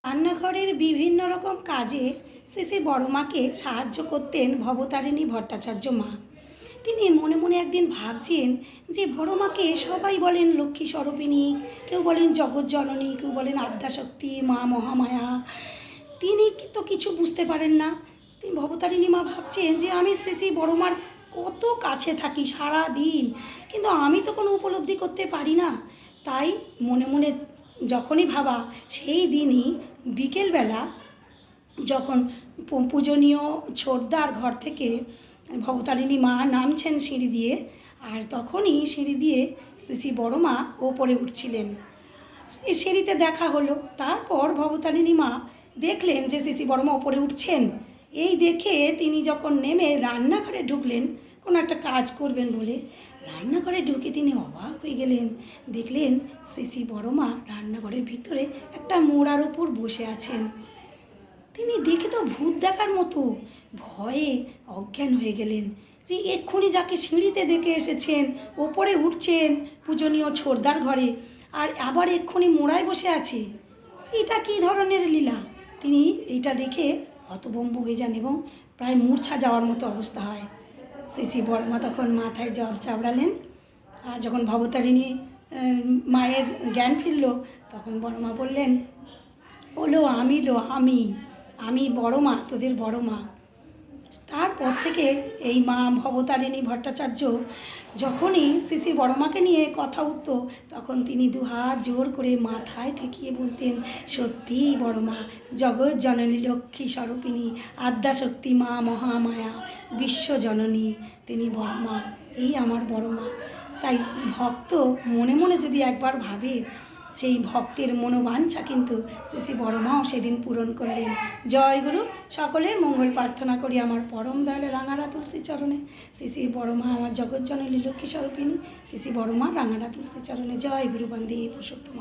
রান্নাঘরের বিভিন্ন রকম কাজে শ্রী বড়মাকে সাহায্য করতেন ভবতারিণী ভট্টাচার্য মা। তিনি মনে মনে একদিন ভাবছেন যে বড়মাকে সবাই বলেন লক্ষ্মী স্বরূপিণী, কেউ বলেন জগৎজননী, কেউ বলেন আদ্যাশক্তি মা মহামায়া। তিনি তো কিছু বুঝতে পারেন না। তিনি ভবতারিণী মা ভাবছেন যে আমি শ্রী বড়মার কত কাছে থাকি সারা দিন, কিন্তু আমি তো কোনো উপলব্ধি করতে পারি না। তাই মনে মনে যখনই ভাবা, সেই দিনই বিকেলবেলা যখন পূজনীয় ছোটদার ঘর থেকে ভবতারিণী মা নামছেন সিঁড়ি দিয়ে, আর তখনই সিঁড়ি দিয়ে শ্রী বড়মা ওপরে উঠছিলেন। সিঁড়িতে দেখা হলো, তারপর ভবতারিণী মা দেখলেন যে শ্রী বড়মা ওপরে উঠছেন। এই দেখে তিনি যখন নেমে রান্নাঘরে ঢুকলেন কোনো একটা কাজ করবেন বলে, রান্নাঘরে ঢুকে তিনি অবাক হয়ে গেলেন। দেখলেন শ্রী বড়মা রান্নাঘরের ভিতরে একটা মোড়ার উপর বসে আছেন। তিনি দেখে তো ভূত দেখার মতো ভয়ে অজ্ঞান হয়ে গেলেন যে এক্ষুনি যাকে সিঁড়িতে দেখে এসেছেন ওপরে উঠছেন পূজনীয় ছোটদার ঘরে, আর আবার এক্ষুনি মোড়ায় বসে আছে, এটা কী ধরনের লীলা। তিনি এইটা দেখে হতভম্ব হয়ে যান এবং প্রায় মূর্ছা যাওয়ার মতো অবস্থা হয়। শ্রী বড়মা তখন মাথায় জল চাবড়ালেন, আর যখন ভবতারিণী মায়ের জ্ঞান ফিরল তখন বড়মা বললেন, আমি বড়মা, তোদের বড়মা। তারপর থেকে এই মা ভবতারিণী ভট্টাচার্য যখনই শ্রী বড়মাকে নিয়ে কথা উঠত, তখন তিনি দুহাত জোর করে মাথায় ঠেকিয়ে বলতেন, সত্যিই বড়মা জগৎজননী লক্ষ্মী স্বরূপিণী আদ্যাশক্তি মা মহামায়া বিশ্বজননী, তিনি বড়মা, এই আমার বড়মা। তাই ভক্ত মনে মনে যদি একবার ভাবে, সেই ভক্তের মনোবাঞ্ছা কিন্তু শ্রী বড়মাও সেদিন পূরণ করলেন। জয় গুরু। সকলের মঙ্গল প্রার্থনা করি আমার পরম দয়ালে রাঙারা তুলসী চরণে। শ্রী বড়মা আমার জগৎজননী লক্ষ্মী স্বরূপিণী, শ্রী বড়মা রাঙারা তুলসী চরণে। জয় গুরু বন্দে পুরুষোত্তম।